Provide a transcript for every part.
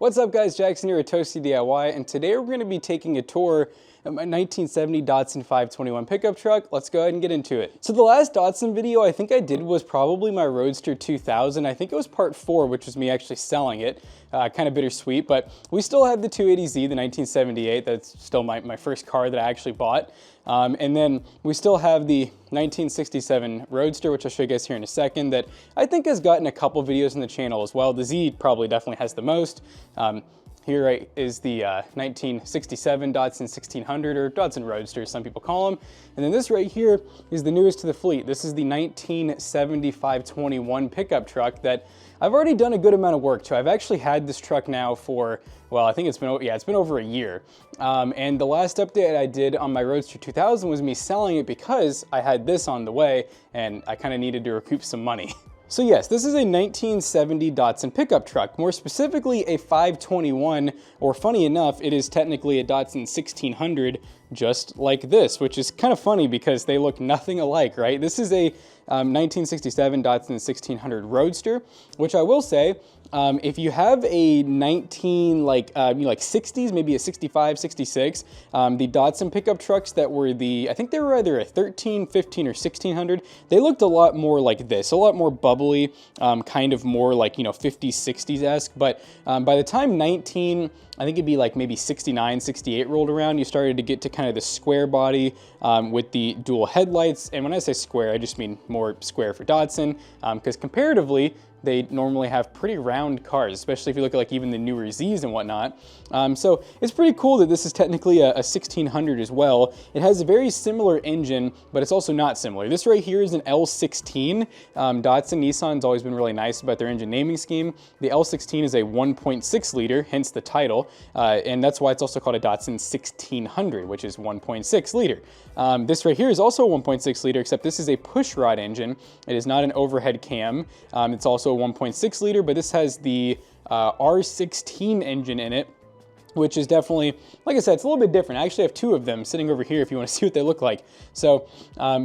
What's up guys, Jackson here at Toasty DIY, and today we're going to be taking a tour of my 1970 Datsun 521 pickup truck. Let's go ahead and get into it. So the last Datsun video I think I did was probably my Roadster 2000. I think it was part 4, which was me actually selling it. Kind of bittersweet, but we still have the 280Z, the 1978. That's still my first car that I actually bought. And then we still have the 1967 Roadster, which I'll show you guys here in a second, that I think has gotten a couple videos on the channel as well. The Z probably definitely has the most. Here is the 1967 Datsun 1600, or Datsun Roadster, some people call them. And then this right here is the newest to the fleet. This is the 1970 521 pickup truck that I've already done a good amount of work to. I've actually had this truck now for, well, I think it's been over a year. And the last update I did on my Roadster 2000 was me selling it because I had this on the way and I kind of needed to recoup some money. So yes, this is a 1970 Datsun pickup truck, more specifically a 521, or funny enough, it is technically a Datsun 1600, just like this, which is kind of funny because they look nothing alike, right? This is a 1967 Datsun 1600 Roadster, which I will say, if you have a 60s, maybe a 65, 66, the Datsun pickup trucks that were I think they were either a 13, 15, or 1600, they looked a lot more like this, a lot more bubbly, kind of more like, 50s, 60s-esque, but by the time I think it'd be like maybe 69, 68 rolled around, you started to get to kind of the square body with the dual headlights. And when I say square, I just mean more square for Datsun, because comparatively, they normally have pretty round cars, especially if you look at like even the newer Zs and whatnot. So it's pretty cool that this is technically a 1600 as well. It has a very similar engine, but it's also not similar. This right here is an L16. Datsun, Nissan's always been really nice about their engine naming scheme. The L16 is a 1.6 liter, hence the title, and that's why it's also called a Datsun 1600, which is 1.6 liter. This right here is also a 1.6 liter, except this is a pushrod engine. It is not an overhead cam. It's also a 1.6 liter, but this has the R16 engine in it, which is definitely, like I said, it's a little bit different. I actually have two of them sitting over here if you want to see what they look like. So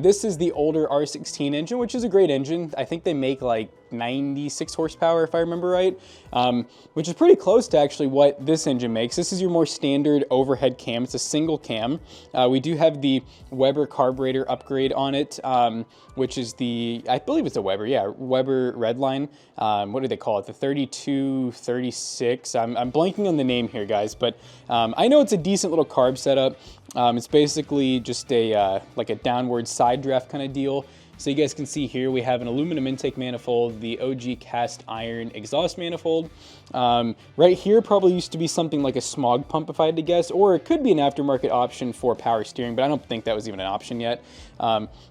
this is the older R16 engine, which is a great engine. I think they make like 96 horsepower if I remember right, which is pretty close to actually what this engine makes. This is your more standard overhead cam. It's a single cam. We do have the Weber carburetor upgrade on it, which is I believe it's a Weber, yeah, Weber Redline. What do they call it? The 3236. I'm blanking on the name here, guys, but I know it's a decent little carb setup. It's basically just like a downward side draft kind of deal. So you guys can see here we have an aluminum intake manifold, the OG cast iron exhaust manifold. Right here probably used to be something like a smog pump if I had to guess, or it could be an aftermarket option for power steering, but I don't think that was even an option yet.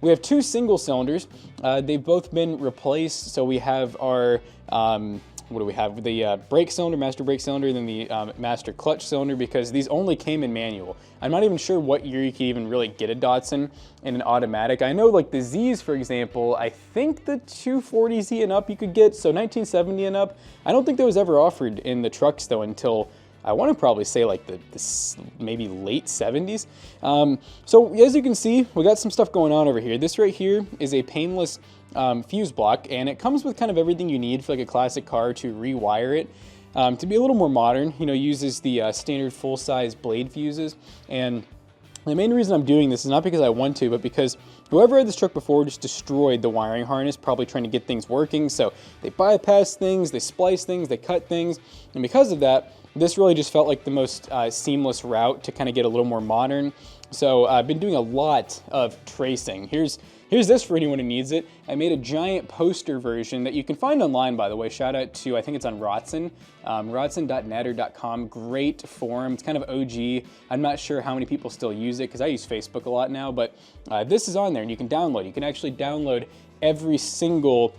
We have two single cylinders. They've both been replaced, so we have our what do we have? The brake cylinder, master brake cylinder, and then the master clutch cylinder, because these only came in manual. I'm not even sure what year you can even really get a Datsun in an automatic. I know like the Zs, for example, I think the 240Z and up you could get, so 1970 and up. I don't think that was ever offered in the trucks though until, I want to probably say like the maybe late 70s. So as you can see, we got some stuff going on over here. This right here is a painless fuse block, and it comes with kind of everything you need for like a classic car to rewire it. To be a little more modern, uses the standard full-size blade fuses. And the main reason I'm doing this is not because I want to, but because whoever had this truck before just destroyed the wiring harness, probably trying to get things working. So they bypass things, they splice things, they cut things, and because of that, this really just felt like the most seamless route to kind of get a little more modern. So I've been doing a lot of tracing. Here's this for anyone who needs it. I made a giant poster version that you can find online, by the way. Shout out to, I think it's on Datsun, Datsun.net or .com. Great forum. It's kind of OG. I'm not sure how many people still use it because I use Facebook a lot now, but this is on there and you can download. You can actually download every single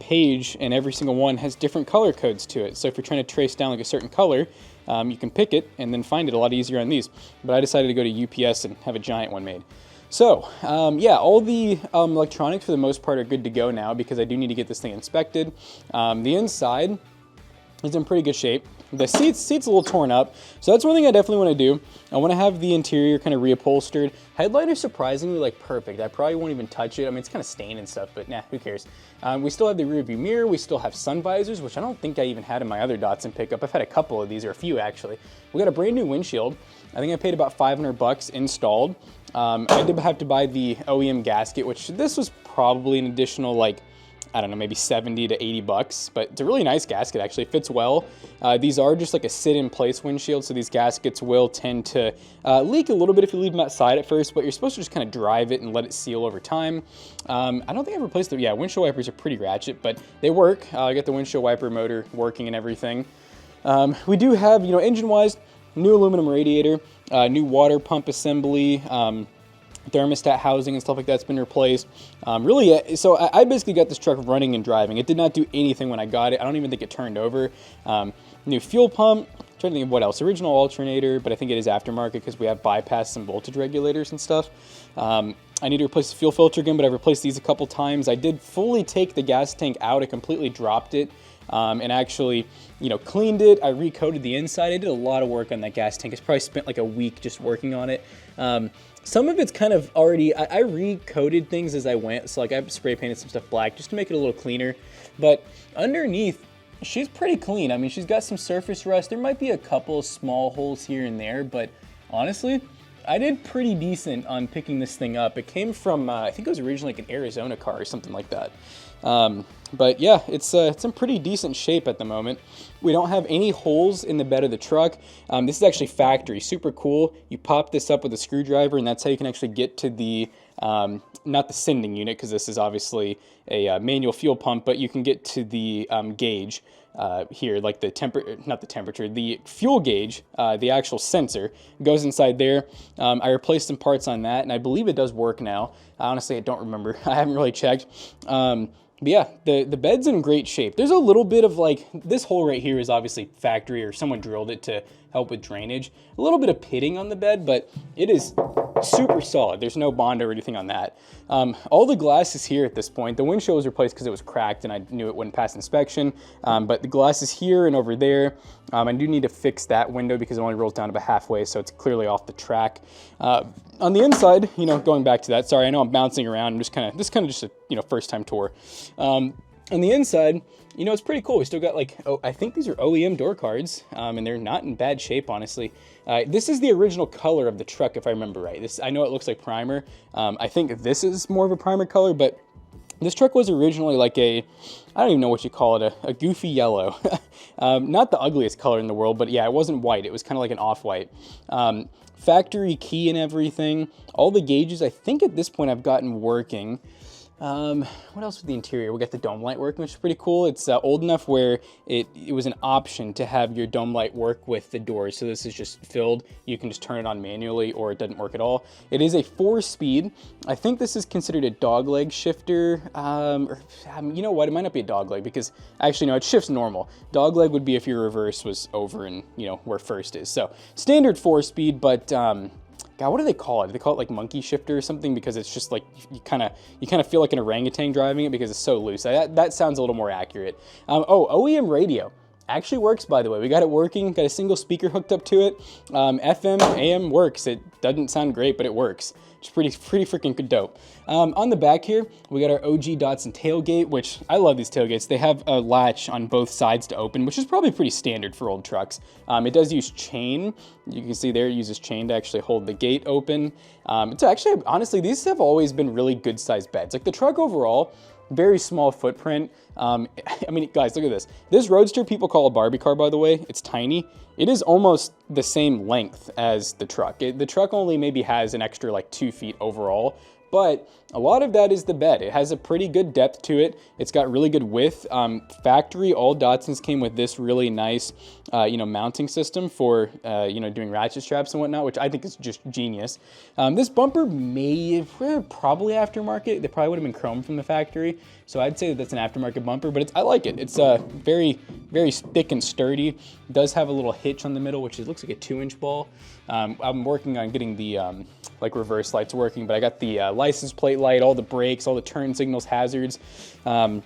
page, and every single one has different color codes to it. So if you're trying to trace down like a certain color, you can pick it and then find it a lot easier on these. But I decided to go to UPS and have a giant one made. So yeah, all the electronics for the most part are good to go now because I do need to get this thing inspected. The inside is in pretty good shape. the seat's a little torn up. So that's one thing I definitely want to do. I want to have the interior kind of reupholstered. Headlight is surprisingly like perfect. I probably won't even touch it. I mean, it's kind of stained and stuff, but nah, who cares? We still have the rear view mirror. We still have sun visors, which I don't think I even had in my other Datsun pickup. I've had a couple of these, or a few actually. We got a brand new windshield. I think I paid about 500 bucks installed. I did have to buy the OEM gasket, which this was probably an additional like, I don't know, maybe 70 to 80 bucks, but it's a really nice gasket actually, it fits well. These are just like a sit-in-place windshield, so these gaskets will tend to leak a little bit if you leave them outside at first, but you're supposed to just kind of drive it and let it seal over time. I don't think I've replaced them. Yeah, windshield wipers are pretty ratchet, but they work. I got the windshield wiper motor working and everything. We do have, you know, engine-wise, new aluminum radiator, new water pump assembly, thermostat housing and stuff like that's been replaced. Really, so I basically got this truck running and driving. It did not do anything when I got it. I don't even think it turned over. New fuel pump. I'm trying to think of what else. Original alternator, but I think it is aftermarket because we have bypassed some voltage regulators and stuff. I need to replace the fuel filter again, but I've replaced these a couple times. I did fully take the gas tank out. I completely dropped it. And actually, you know, cleaned it. I recoated the inside. I did a lot of work on that gas tank. It's probably spent like a week just working on it. Some of it's kind of already, I recoated things as I went. So like I spray painted some stuff black just to make it a little cleaner. But underneath, she's pretty clean. I mean, she's got some surface rust. There might be a couple small holes here and there, but honestly, I did pretty decent on picking this thing up. It came from, I think it was originally like an Arizona car or something like that. But yeah, it's in pretty decent shape at the moment. We don't have any holes in the bed of the truck. This is actually factory, super cool. You pop this up with a screwdriver and that's how you can actually get to the, not the sending unit, because this is obviously a manual fuel pump, but you can get to the gauge here, like the fuel gauge, the actual sensor goes inside there. I replaced some parts on that and I believe it does work now. Honestly, I don't remember. I haven't really checked. But yeah, the bed's in great shape. There's a little bit of like, this hole right here is obviously factory or someone drilled it to help with drainage. A little bit of pitting on the bed, but it is super solid. There's no Bond or anything on that. All the glass is here at this point. The windshield was replaced because it was cracked and I knew it wouldn't pass inspection. But the glass is here and over there. I do need to fix that window because it only rolls down about halfway, so it's clearly off the track. On the inside, you know, going back to that, sorry, I know I'm bouncing around. This is kind of just a, you know, first time tour. On the inside, you know, it's pretty cool. We still got like, I think these are OEM door cards, and they're not in bad shape, honestly. This is the original color of the truck, if I remember right. I know it looks like primer. I think this is more of a primer color, but this truck was originally like I don't even know what you call it, a goofy yellow. Not the ugliest color in the world, but yeah, it wasn't white. It was kind of like an off-white. Factory key and everything. All the gauges, I think at this point I've gotten working. What else with the interior? We got the dome light working, which is pretty cool. It's old enough where it was an option to have your dome light work with the doors. So this is just filled. You can just turn it on manually or it doesn't work at all. It is a 4-speed. I think this is considered a dogleg shifter. You know what? It might not be a dogleg because actually, no, it shifts normal. Dogleg would be if your reverse was over and, you know, where first is. So standard 4-speed, but God, what do they call it? Do they call it like monkey shifter or something? Because it's just like, you kind of feel like an orangutan driving it because it's so loose. That sounds a little more accurate. OEM radio. Actually works, by the way. We got it working, got a single speaker hooked up to it. FM, AM works. It doesn't sound great, but it works. It's pretty freaking dope. On the back here, we got our OG Datsun tailgate, which I love these tailgates. They have a latch on both sides to open, which is probably pretty standard for old trucks. It does use chain. You can see there it uses chain to actually hold the gate open. It's actually, honestly, these have always been really good sized beds. Like the truck overall, very small footprint. I mean, guys, look at this. This Roadster people call a Barbie car, by the way. It's tiny. It is almost the same length as the truck. The truck only maybe has an extra like 2 feet overall, but a lot of that is the bed. It has a pretty good depth to it. It's got really good width. Factory, all Datsuns came with this really nice, mounting system for, doing ratchet straps and whatnot, which I think is just genius. This bumper probably aftermarket. They probably would have been chrome from the factory. So I'd say that's an aftermarket bumper, but I like it. It's very, very thick and sturdy. It does have a little hitch on the middle, which looks like a 2-inch ball. I'm working on getting the reverse lights working, but I got the license plate light, all the brakes, all the turn signals, hazards. I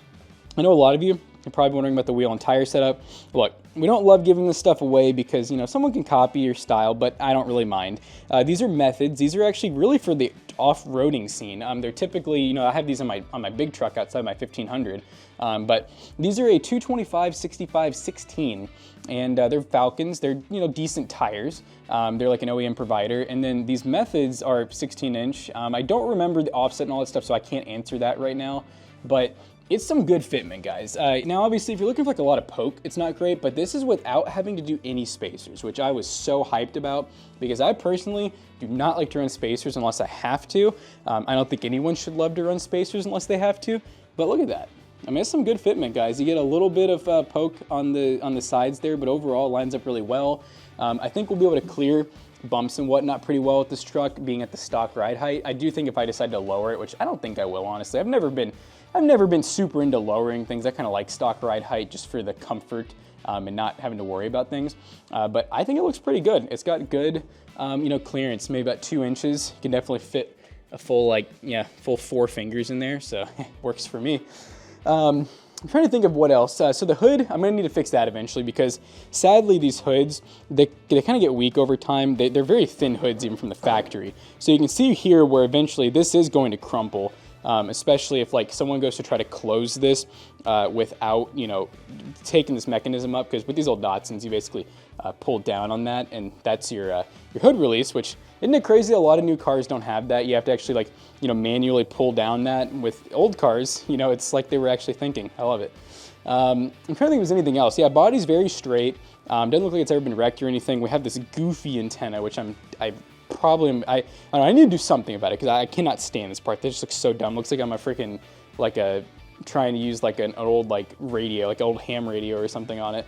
know a lot of you You're probably wondering about the wheel and tire setup. Look, we don't love giving this stuff away because, you know, someone can copy your style, but I don't really mind. These are methods. These are actually really for the off-roading scene. They're typically, you know, I have these on my big truck outside my 1500, but these are a 225 65 16, and they're Falcons. They're, you know, decent tires. They're like an OEM provider, and then these methods are 16-inch. I don't remember the offset and all that stuff, so I can't answer that right now, but it's some good fitment, guys. Now, obviously, if you're looking for like a lot of poke, it's not great, but this is without having to do any spacers, which I was so hyped about because I personally do not like to run spacers unless I have to. I don't think anyone should love to run spacers unless they have to, but look at that. I mean, it's some good fitment, guys. You get a little bit of poke on the sides there, but overall, it lines up really well. I think we'll be able to clear bumps and whatnot pretty well with this truck being at the stock ride height. I do think if I decide to lower it, which I don't think I will, honestly. I've never been super into lowering things. I kind of like stock ride height just for the comfort and not having to worry about things. But I think it looks pretty good. It's got good, you know, clearance, maybe about 2 inches. You can definitely fit a full, like, yeah, full 4 fingers in there, so works for me. I'm trying to think of what else. So the hood, I'm gonna need to fix that eventually because sadly these hoods, they kind of get weak over time. They're very thin hoods even from the factory. So you can see here where eventually this is going to crumple. Especially if like someone goes to try to close this without, you know, taking this mechanism up, because with these old Datsuns, you basically pull down on that, and that's your hood release, which, isn't it crazy? A lot of new cars don't have that. You have to actually, like, you know, manually pull down that. With old cars, you know, it's like they were actually thinking. I love it. I'm trying to think if there's anything else. Yeah, body's very straight. Doesn't look like it's ever been wrecked or anything. We have this goofy antenna, which I need to do something about it because I cannot stand this part. This just looks so dumb. Looks like I'm a freaking, like trying to use like an old like radio, like an old ham radio or something on it.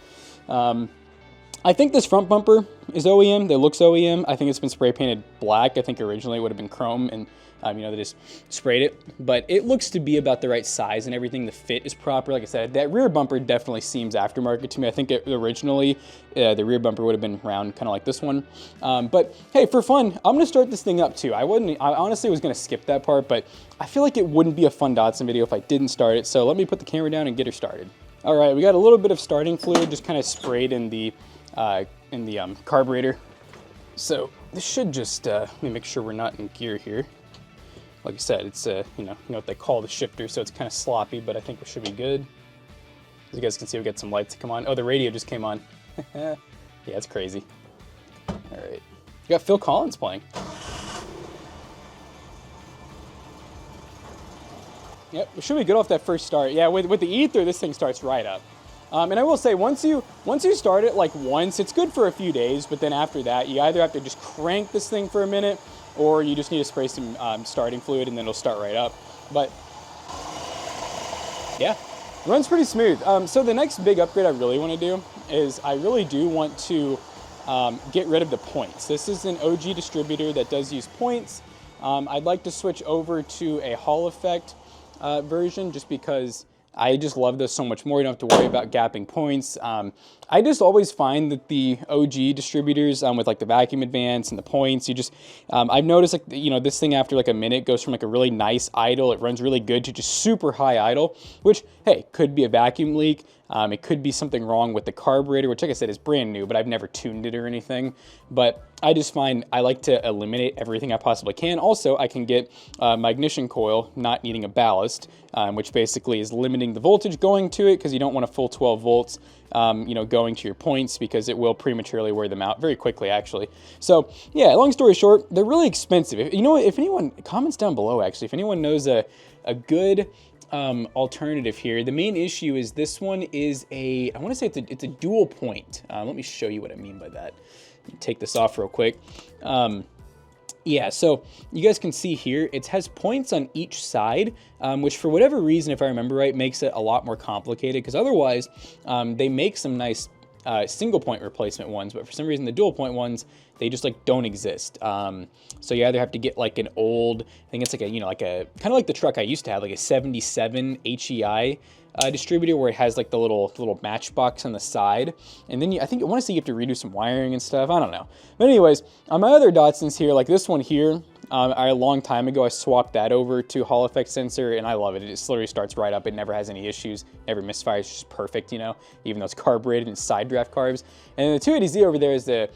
I think this front bumper is OEM. That looks OEM. I think it's been spray painted black. I think originally it would have been chrome, and you know, they just sprayed it. But it looks to be about the right size and everything. The fit is proper. Like I said, that rear bumper definitely seems aftermarket to me. I think originally the rear bumper would have been round, kind of like this one. But hey, for fun, I'm gonna start this thing up too. I honestly was gonna skip that part, but I feel like it wouldn't be a fun Datsun video if I didn't start it. So let me put the camera down and get her started. All right, we got a little bit of starting fluid just kind of sprayed in the carburetor. So this should just, let me make sure we're not in gear here. Like I said, it's, you know what they call the shifter, so it's kind of sloppy, but I think we should be good. As you guys can see, we got some lights to come on. Oh, the radio just came on. Yeah, it's crazy. All right, we got Phil Collins playing. Yep, we should be good off that first start. Yeah, with the ether, this thing starts right up. And I will say, once you start it like once, it's good for a few days, but then after that, you either have to just crank this thing for a minute, or you just need to spray some starting fluid and then it'll start right up. But yeah, runs pretty smooth. So the next big upgrade I really want to do is I really do want to get rid of the points. This is an OG distributor that does use points. I'd like to switch over to a Hall effect version just because I just love this so much more. You don't have to worry about gapping points. I just always find that the OG distributors with like the vacuum advance and the points, you just, I've noticed like, you know, this thing after like a minute goes from like a really nice idle, it runs really good, to just super high idle, which, hey, could be a vacuum leak. It could be something wrong with the carburetor, which like I said is brand new, but I've never tuned it or anything. But I just find I like to eliminate everything I possibly can. Also, I can get my ignition coil not needing a ballast, which basically is limiting the voltage going to it, because you don't want a full 12 volts you know, going to your points, because it will prematurely wear them out very quickly, actually. So yeah, long story short, they're really expensive. You know, if anyone comments down below, actually, if anyone knows a good alternative here. The main issue is this one is I want to say it's a dual point. Let me show you what I mean by that. Take this off real quick. Yeah, so you guys can see here, it has points on each side, which for whatever reason, if I remember right, makes it a lot more complicated, because otherwise they make some nice single point replacement ones, but for some reason the dual point ones, they just like don't exist. So you either have to get like an old, I think it's like a, you know, like a kind of like the truck I used to have, like a 77 HEI distributor, where it has like the little matchbox on the side, and then I want to say you have to redo some wiring and stuff. I don't know, but anyways, on my other Datsuns here, like this one here, A long time ago, I swapped that over to Hall effect sensor, and I love it. It just literally starts right up. It never has any issues, never misfires. It's just perfect, you know, even though it's carbureted and side draft carbs. And then the 280Z over there is the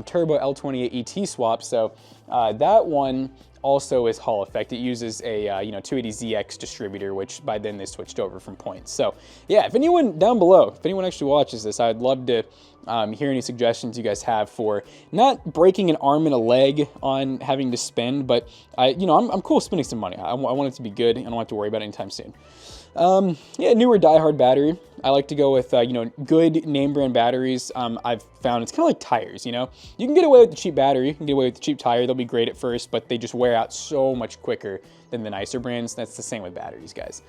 Turbo L28 ET swap. So that one also is Hall effect. It uses a 280ZX distributor, which by then they switched over from points. So yeah, if anyone down below, if anyone actually watches this, I'd love to hear any suggestions you guys have for not breaking an arm and a leg on having to spend, but I'm cool spending some money. I want it to be good. I don't have to worry about it anytime soon. Yeah, newer diehard battery. I like to go with, good name brand batteries. I've found it's kind of like tires, you know? You can get away with the cheap battery, you can get away with the cheap tire. They'll be great at first, but they just wear out so much quicker than the nicer brands. That's the same with batteries, guys.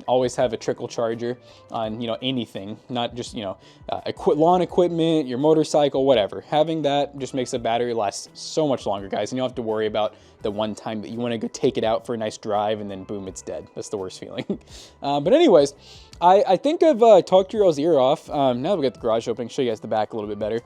Always have a trickle charger on, anything, not just, lawn equipment, your motorcycle, whatever. Having that just makes the battery last so much longer, guys, and you don't have to worry about the one time that you want to go take it out for a nice drive and then boom, it's dead. That's the worst feeling. But anyways, I think I've talked your all's ear off. Now that we got the garage open, I can show you guys the back a little bit better.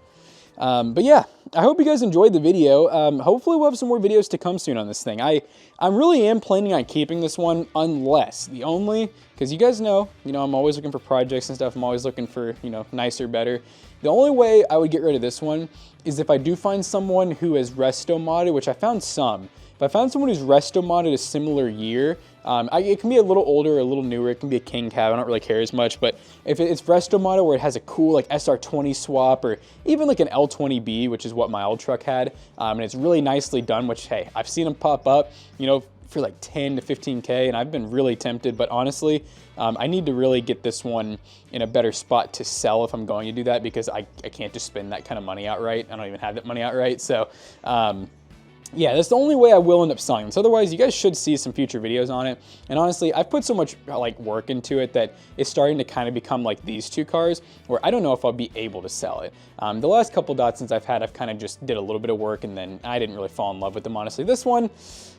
But yeah, I hope you guys enjoyed the video. Hopefully we'll have some more videos to come soon on this thing. I really am planning on keeping this one, unless because you guys know, I'm always looking for projects and stuff. I'm always looking for, nicer, better. The only way I would get rid of this one is if I do find someone who is resto modded, which I found some. If I found someone who's resto modded a similar year, it can be a little older, a little newer. It can be a king cab. I don't really care as much. But if it's resto modded where it has a cool like SR20 swap or even like an L20B, which is what my old truck had, and it's really nicely done. Which hey, I've seen them pop up, for like 10 to 15K, and I've been really tempted. But honestly, I need to really get this one in a better spot to sell if I'm going to do that, because I can't just spend that kind of money outright. I don't even have that money outright. So. Yeah, that's the only way I will end up selling them. So otherwise, you guys should see some future videos on it. And honestly, I've put so much work into it that it's starting to kind of become like these two cars, where I don't know if I'll be able to sell it. The last couple Datsuns I've had, I've kind of just did a little bit of work, and then I didn't really fall in love with them, honestly. This one,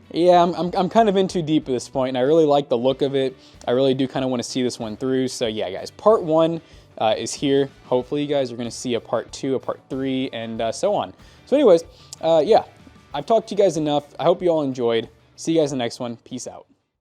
yeah, I'm kind of in too deep at this point, and I really like the look of it. I really do kind of want to see this one through. So yeah, guys, part 1 is here. Hopefully, you guys are going to see a part 2, a part 3, and so on. So anyways, yeah. I've talked to you guys enough. I hope you all enjoyed. See you guys in the next one. Peace out.